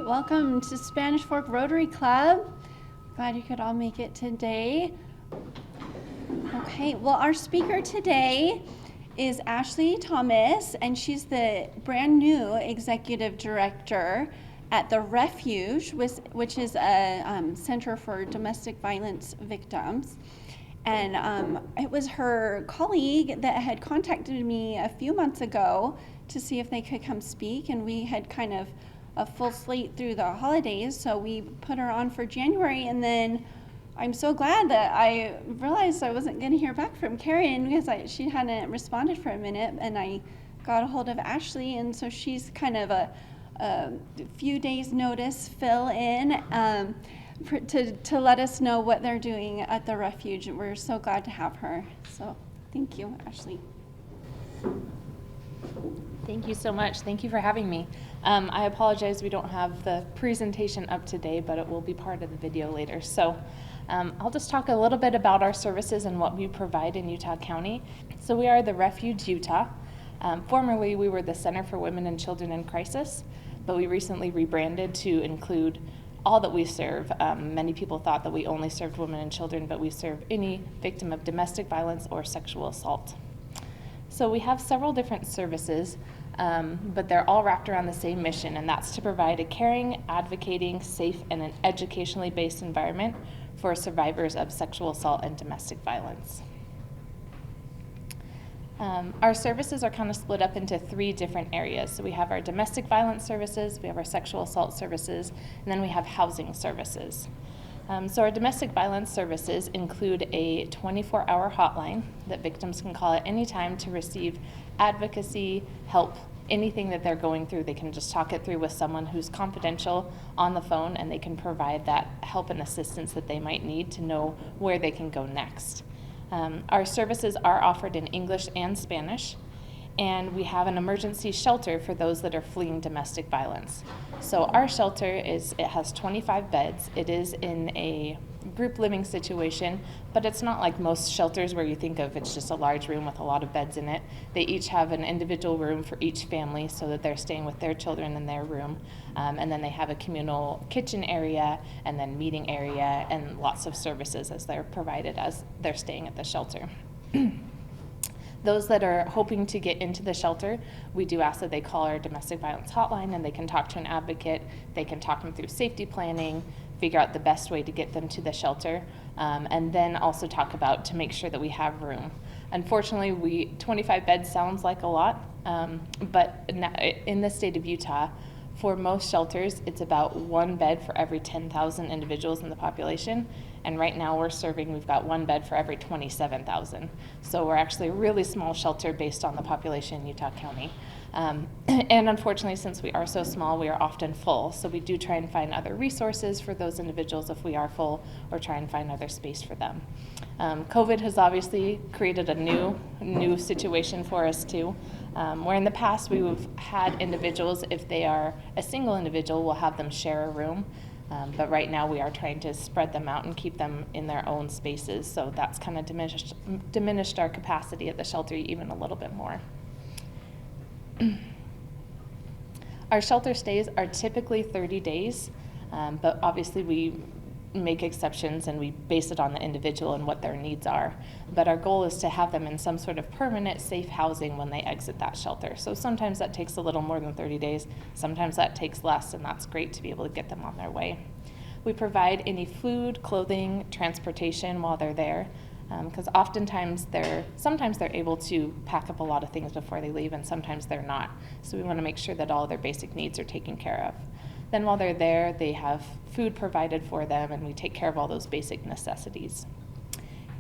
right, welcome to Spanish Fork Rotary Club. Glad you could all make it today. Okay, well, our speaker today is Ashley Thomas, and she's the brand new executive director at The Refuge, which is a center for domestic violence victims. And it was her colleague that had contacted me a few months ago to see if they could come speak, and we had kind of a full slate through the holidays, so we put her on for January. And then I'm so glad that I realized I wasn't going to hear back from Karen because she hadn't responded for a minute, and I got a hold of Ashley, and so she's kind of a few days notice fill in to let us know what they're doing at the Refuge. We're so glad to have her. So thank you, Ashley. Thank you so much. Thank you for having me. I apologize we don't have the presentation up today, but it will be part of the video later. So I'll just talk a little bit about our services and what we provide in Utah County. So we are the Refuge Utah. Formerly, we were the Center for Women and Children in Crisis, but we recently rebranded to include all that we serve. Many people thought that we only served women and children, but we serve any victim of domestic violence or sexual assault. So we have several different services, but they're all wrapped around the same mission, and that's to provide a caring, advocating, safe, and an educationally based environment for survivors of sexual assault and domestic violence. Our services are kind of split up into three different areas. So we have our domestic violence services, we have our sexual assault services, and then we have housing services. So our domestic violence services include a 24-hour hotline that victims can call at any time to receive advocacy, help, anything that they're going through. They can just talk it through with someone who's confidential on the phone, and they can provide that help and assistance that they might need to know where they can go next. Our services are offered in English and Spanish, and we have an emergency shelter for those that are fleeing domestic violence. So our shelter has 25 beds. It is in a group living situation, but it's not like most shelters where you think of it's just a large room with a lot of beds in it. They each have an individual room for each family so that they're staying with their children in their room. And then they have a communal kitchen area and then meeting area and lots of services as they're provided as they're staying at the shelter. Those that are hoping to get into the shelter, we do ask that they call our domestic violence hotline, and they can talk to an advocate. They can talk them through safety planning, figure out the best way to get them to the shelter, and then also talk about to make sure that we have room. Unfortunately, 25 beds sounds like a lot, but in the state of Utah, for most shelters, it's about one bed for every 10,000 individuals in the population. And right now we've got one bed for every 27,000. So we're actually a really small shelter based on the population in Utah County. And unfortunately, since we are so small, we are often full. So we do try and find other resources for those individuals if we are full, or try and find other space for them. COVID has obviously created a new situation for us too. Where in the past we've had individuals, if they are a single individual, we'll have them share a room. But right now we are trying to spread them out and keep them in their own spaces. So that's kind of diminished our capacity at the shelter even a little bit more. Our shelter stays are typically 30 days, but obviously we make exceptions and we base it on the individual and what their needs are. But our goal is to have them in some sort of permanent, safe housing when they exit that shelter. So sometimes that takes a little more than 30 days, sometimes that takes less, and that's great to be able to get them on their way. We provide any food, clothing, transportation while they're there, because oftentimes sometimes they're able to pack up a lot of things before they leave, and sometimes they're not. So we want to make sure that all their basic needs are taken care of. Then while they're there, they have food provided for them, and we take care of all those basic necessities.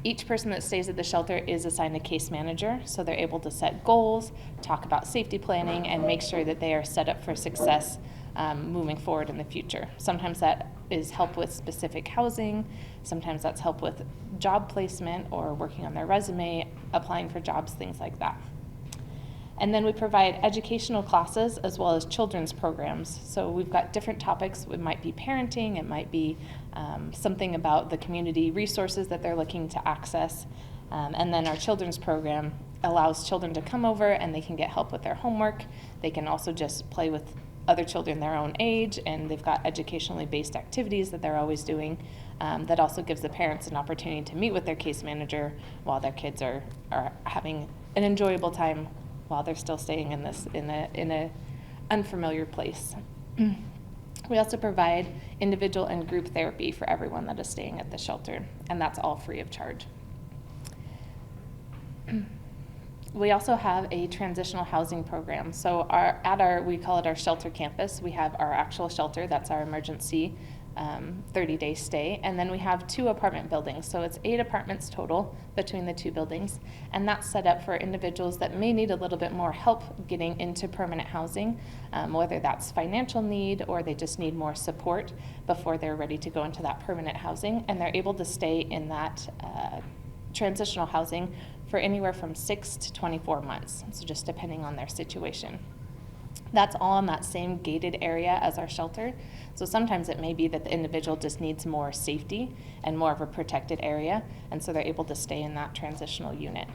Each person that stays at the shelter is assigned a case manager, so they're able to set goals, talk about safety planning, and make sure that they are set up for success moving forward in the future. Sometimes that is help with specific housing, sometimes that's help with job placement or working on their resume, applying for jobs, things like that. And then we provide educational classes as well as children's programs. So we've got different topics. It might be parenting, it might be something about the community resources that they're looking to access. And then our children's program allows children to come over and they can get help with their homework. They can also just play with other children their own age, and they've got educationally based activities that they're always doing. That also gives the parents an opportunity to meet with their case manager while their kids are having an enjoyable time while they're still staying in a unfamiliar place. We also provide individual and group therapy for everyone that is staying at the shelter, and that's all free of charge. We also have a transitional housing program. So we call it our shelter campus. We have our actual shelter, that's our emergency 30-day stay, and then we have 2 apartment buildings. So it's 8 apartments total between the 2 buildings, and that's set up for individuals that may need a little bit more help getting into permanent housing, whether that's financial need or they just need more support before they're ready to go into that permanent housing, and they're able to stay in that transitional housing for anywhere from 6 to 24 months, so just depending on their situation. That's all in that same gated area as our shelter. So sometimes it may be that the individual just needs more safety and more of a protected area, and so they're able to stay in that transitional unit.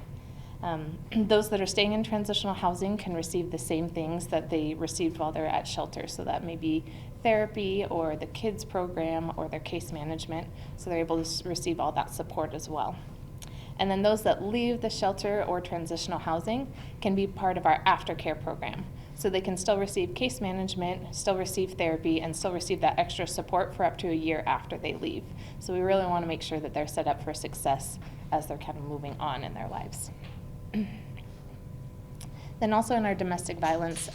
Those that are staying in transitional housing can receive the same things that they received while they're at shelter. So that may be therapy or the kids program or their case management, so they're able to receive all that support as well. And then those that leave the shelter or transitional housing can be part of our aftercare program. So they can still receive case management, still receive therapy, and still receive that extra support for up to a year after they leave. So we really want to make sure that they're set up for success as they're kind of moving on in their lives. Then also in our domestic violence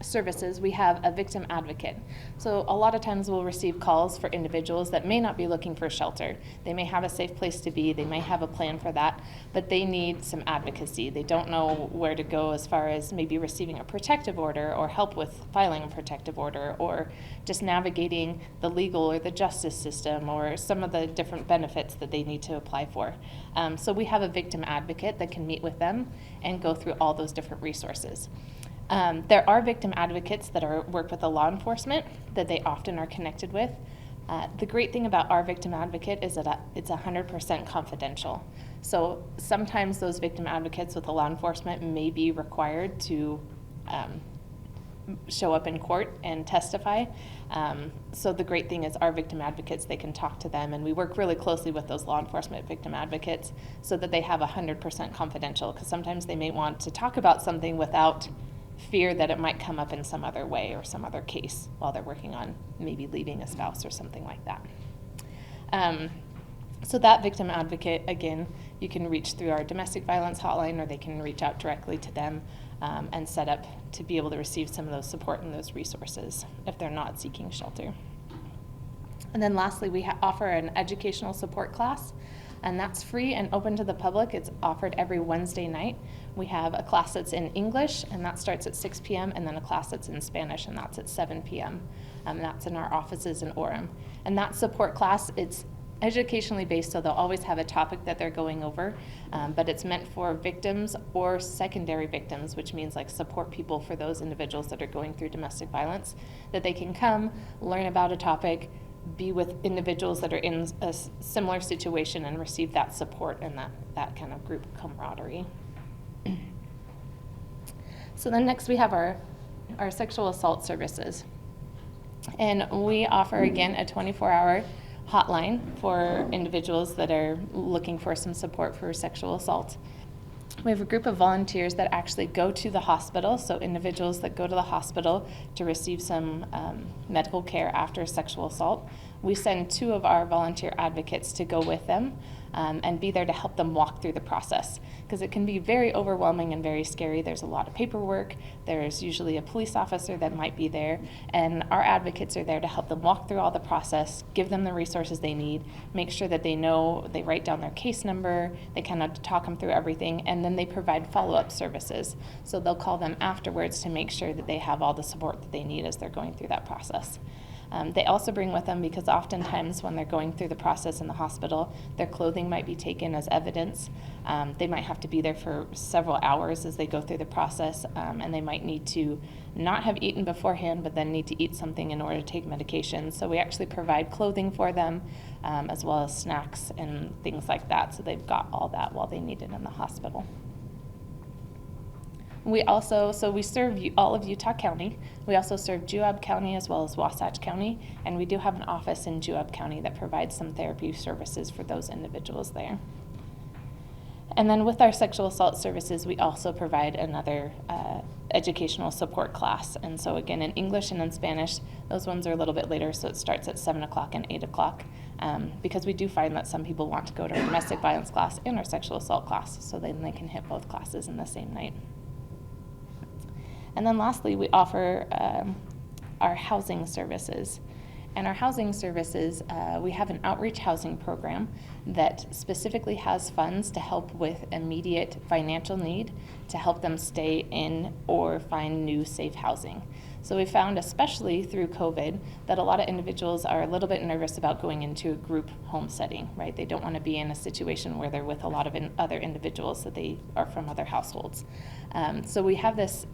services, we have a victim advocate. So a lot of times we'll receive calls for individuals that may not be looking for shelter. They may have a safe place to be, they may have a plan for that, but they need some advocacy. They don't know where to go as far as maybe receiving a protective order or help with filing a protective order or just navigating the legal or the justice system or some of the different benefits that they need to apply for. So we have a victim advocate that can meet with them and go through all those different resources. There are victim advocates that work with the law enforcement that they often are connected with. The great thing about our victim advocate is that it's 100% confidential. So sometimes those victim advocates with the law enforcement may be required to show up in court and testify. So the great thing is our victim advocates, they can talk to them, and we work really closely with those law enforcement victim advocates so that they have 100% confidential, because sometimes they may want to talk about something without fear that it might come up in some other way or some other case while they're working on maybe leaving a spouse or something like that. So that victim advocate, again, you can reach through our domestic violence hotline, or they can reach out directly to them and set up to be able to receive some of those support and those resources if they're not seeking shelter. And then lastly, we offer an educational support class, and that's free and open to the public. It's offered every Wednesday night. We have a class that's in English, and that starts at 6 p.m., and then a class that's in Spanish, and that's at 7 p.m. That's in our offices in Orem. And that support class, it's educationally based, so they'll always have a topic that they're going over, but it's meant for victims or secondary victims, which means like support people for those individuals that are going through domestic violence, that they can come, learn about a topic, be with individuals that are in a similar situation and receive that support and that kind of group camaraderie. So then next we have our sexual assault services. And we offer, again, a 24-hour hotline for individuals that are looking for some support for sexual assault. We have a group of volunteers that actually go to the hospital, so individuals that go to the hospital to receive some medical care after sexual assault. We send 2 of our volunteer advocates to go with them and be there to help them walk through the process, because it can be very overwhelming and very scary. There's a lot of paperwork. There's usually a police officer that might be there, and our advocates are there to help them walk through all the process, give them the resources they need, make sure that they know, they write down their case number, they kind of talk them through everything, and then they provide follow-up services. So they'll call them afterwards to make sure that they have all the support that they need as they're going through that process. They also bring with them, because oftentimes when they're going through the process in the hospital, their clothing might be taken as evidence. They might have to be there for several hours as they go through the process, and they might need to not have eaten beforehand, but then need to eat something in order to take medication. So we actually provide clothing for them, as well as snacks and things like that, so they've got all that while they need it in the hospital. We serve all of Utah County. We also serve Juab County as well as Wasatch County, and we do have an office in Juab County that provides some therapy services for those individuals there. And then with our sexual assault services, we also provide another educational support class. And so again, in English and in Spanish, those ones are a little bit later, so it starts at 7 o'clock and 8 o'clock, because we do find that some people want to go to our domestic violence class and our sexual assault class, so then they can hit both classes in the same night. And then lastly, we offer our housing services. And our housing services, we have an outreach housing program that specifically has funds to help with immediate financial need to help them stay in or find new safe housing. So we found, especially through COVID, that a lot of individuals are a little bit nervous about going into a group home setting, right? They don't want to be in a situation where they're with a lot of other individuals that they are from other households. So we have this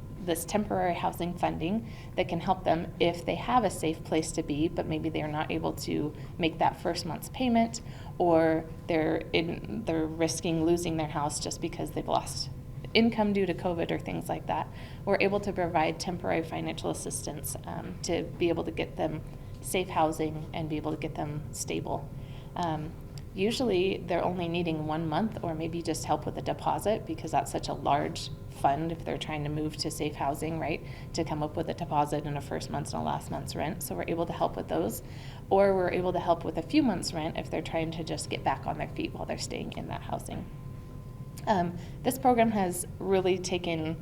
temporary housing funding that can help them if they have a safe place to be, but maybe they're not able to make that first month's payment, or they're risking losing their house just because they've lost income due to COVID or things like that. We're able to provide temporary financial assistance to be able to get them safe housing and be able to get them stable. Usually they're only needing 1 month or maybe just help with a deposit, because that's such a large fund if they're trying to move to safe housing, right, to come up with a deposit and a first month's and a last month's rent. So we're able to help with those, or we're able to help with a few months' rent if they're trying to just get back on their feet while they're staying in that housing. This program has really taken,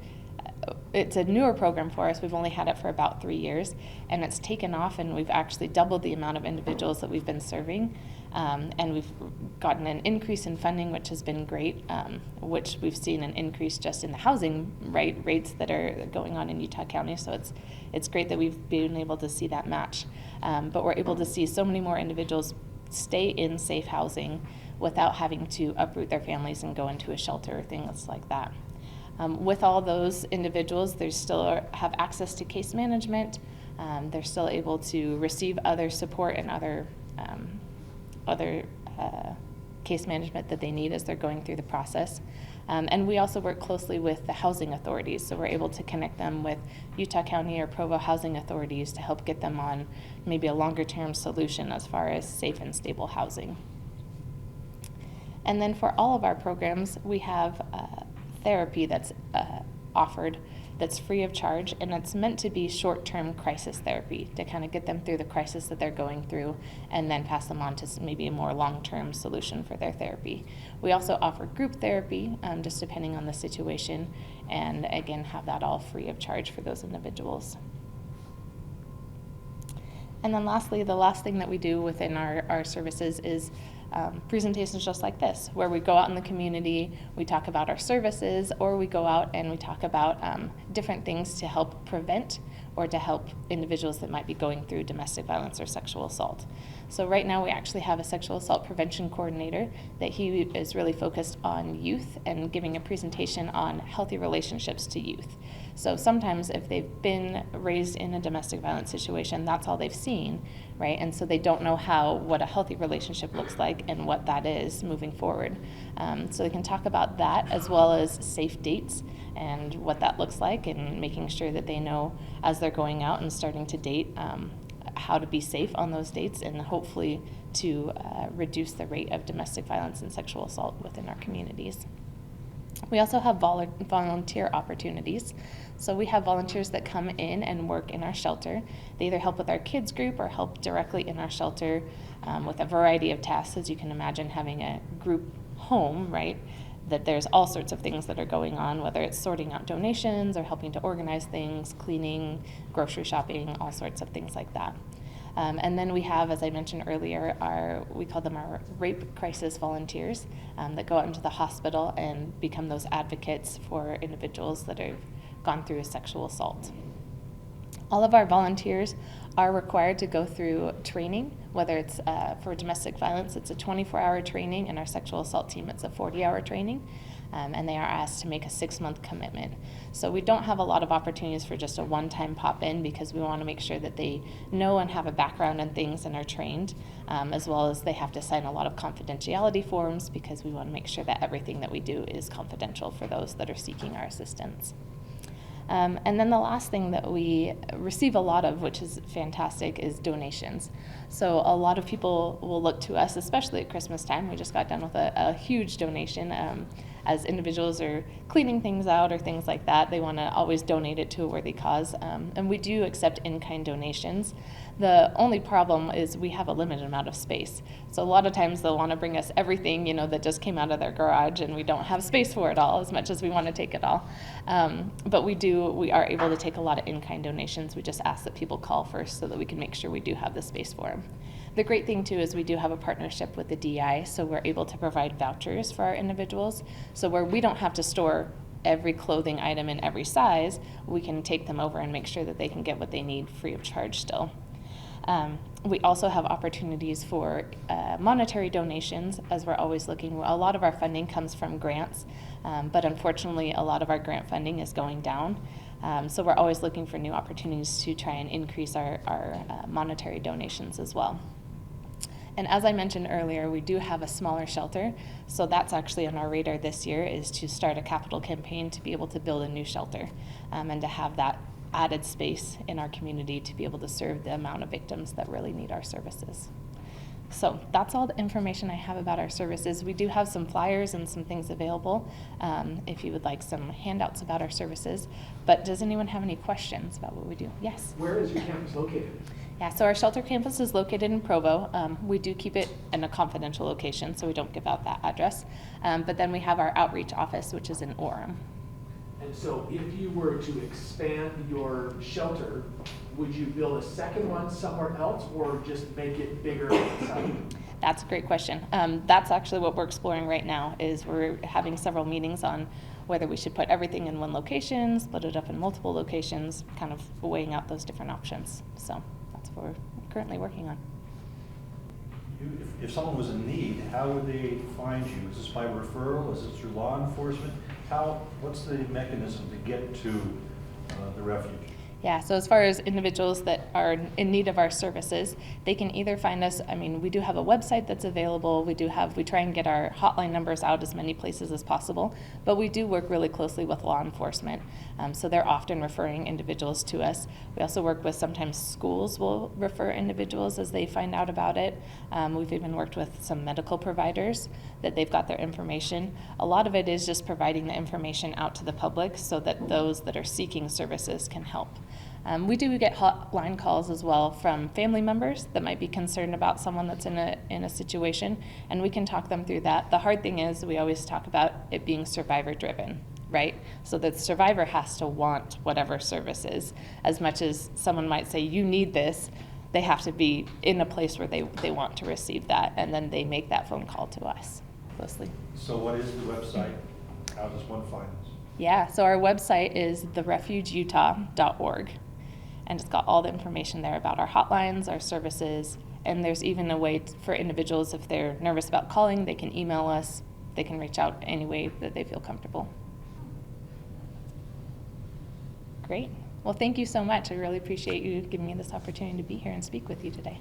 it's a newer program for us. We've only had it for about 3 years, and it's taken off, and we've actually doubled the amount of individuals that we've been serving. And we've gotten an increase in funding, which has been great, which we've seen an increase just in the housing rates that are going on in Utah County. So it's great that we've been able to see that match. But we're able to see so many more individuals stay in safe housing without having to uproot their families and go into a shelter or things like that. With all those individuals, they still have access to case management. They're still able to receive other support and other case management that they need as they're going through the process. And we also work closely with the housing authorities, so we're able to connect them with Utah County or Provo housing authorities to help get them on maybe a longer term solution as far as safe and stable housing. And then for all of our programs, we have therapy that's offered that's free of charge, and it's meant to be short-term crisis therapy to kind of get them through the crisis that they're going through and then pass them on to maybe a more long-term solution for their therapy. We also offer group therapy, just depending on the situation, and again have that all free of charge for those individuals. And then lastly, the last thing that we do within our services is presentations just like this, where we go out in the community, we talk about our services, or we go out and we talk about different things to help prevent or to help individuals that might be going through domestic violence or sexual assault. So right now we actually have a sexual assault prevention coordinator that he is really focused on youth and giving a presentation on healthy relationships to youth. So sometimes if they've been raised in a domestic violence situation, that's all they've seen, right? And so they don't know what a healthy relationship looks like and what that is moving forward. So they can talk about that as well as safe dates and what that looks like, and making sure that they know as they're going out and starting to date how to be safe on those dates, and hopefully to reduce the rate of domestic violence and sexual assault within our communities. We also have volunteer opportunities. So we have volunteers that come in and work in our shelter. They either help with our kids group or help directly in our shelter with a variety of tasks. As you can imagine, having a group home, right, that there's all sorts of things that are going on, whether it's sorting out donations or helping to organize things, cleaning, grocery shopping, all sorts of things like that. And then we have, as I mentioned earlier, we call them our rape crisis volunteers that go out into the hospital and become those advocates for individuals that have gone through a sexual assault. All of our volunteers are required to go through training, whether it's for domestic violence, it's a 24-hour training, and our sexual assault team, it's a 40-hour training. And they are asked to make a 6-month commitment. So we don't have a lot of opportunities for just a one-time pop-in, because we want to make sure that they know and have a background in things and are trained, as well as they have to sign a lot of confidentiality forms, because we want to make sure that everything that we do is confidential for those that are seeking our assistance. And then the last thing that we receive a lot of, which is fantastic, is donations. So a lot of people will look to us, especially at Christmas time. We just got done with a huge donation. As individuals are cleaning things out or things like that, they want to always donate it to a worthy cause. And we do accept in-kind donations. The only problem is we have a limited amount of space. So a lot of times they'll want to bring us everything, that just came out of their garage, and we don't have space for it all as much as we want to take it all. But we are able to take a lot of in-kind donations. We just ask that people call first so that we can make sure we do have the space for them. The great thing too is we do have a partnership with the DI, so we're able to provide vouchers for our individuals. So where we don't have to store every clothing item in every size, we can take them over and make sure that they can get what they need free of charge still. We also have opportunities for monetary donations, as we're always looking. A lot of our funding comes from grants, but unfortunately a lot of our grant funding is going down. So we're always looking for new opportunities to try and increase our monetary donations as well. And as I mentioned earlier, we do have a smaller shelter, so that's actually on our radar this year, is to start a capital campaign to be able to build a new shelter, and to have that added space in our community to be able to serve the amount of victims that really need our services. So that's all the information I have about our services. We do have some flyers and some things available if you would like some handouts about our services. But does anyone have any questions about what we do? Yes? Where is your campus located? Yeah, so our shelter campus is located in Provo. We do keep it in a confidential location, so we don't give out that address. But then we have our outreach office, which is in Orem. And so if you were to expand your shelter, would you build a second one somewhere else or just make it bigger inside? That's a great question. That's actually what we're exploring right now, is we're having several meetings on whether we should put everything in one location, split it up in multiple locations, kind of weighing out those different options. So that's what we're currently working on. If someone was in need, how would they find you? Is this by referral? Is it through law enforcement? What's the mechanism to get to the refuge? Yeah, so as far as individuals that are in need of our services, they can either find us. We do have a website that's available. We try and get our hotline numbers out as many places as possible, but we do work really closely with law enforcement. So they're often referring individuals to us. We also work with, sometimes schools will refer individuals as they find out about it. We've even worked with some medical providers that they've got their information. A lot of it is just providing the information out to the public so that those that are seeking services can help. We do get hotline calls as well from family members that might be concerned about someone that's in a situation, and we can talk them through that. The hard thing is we always talk about it being survivor driven, right? So the survivor has to want whatever service is. As much as someone might say, you need this, they have to be in a place where they want to receive that, and then they make that phone call to us closely. So what is the website? How does one find this? Yeah, so our website is therefugeutah.org. And it's got all the information there about our hotlines, our services, and there's even a way for individuals, if they're nervous about calling, they can email us. They can reach out any way that they feel comfortable. Great. Well, thank you so much. I really appreciate you giving me this opportunity to be here and speak with you today.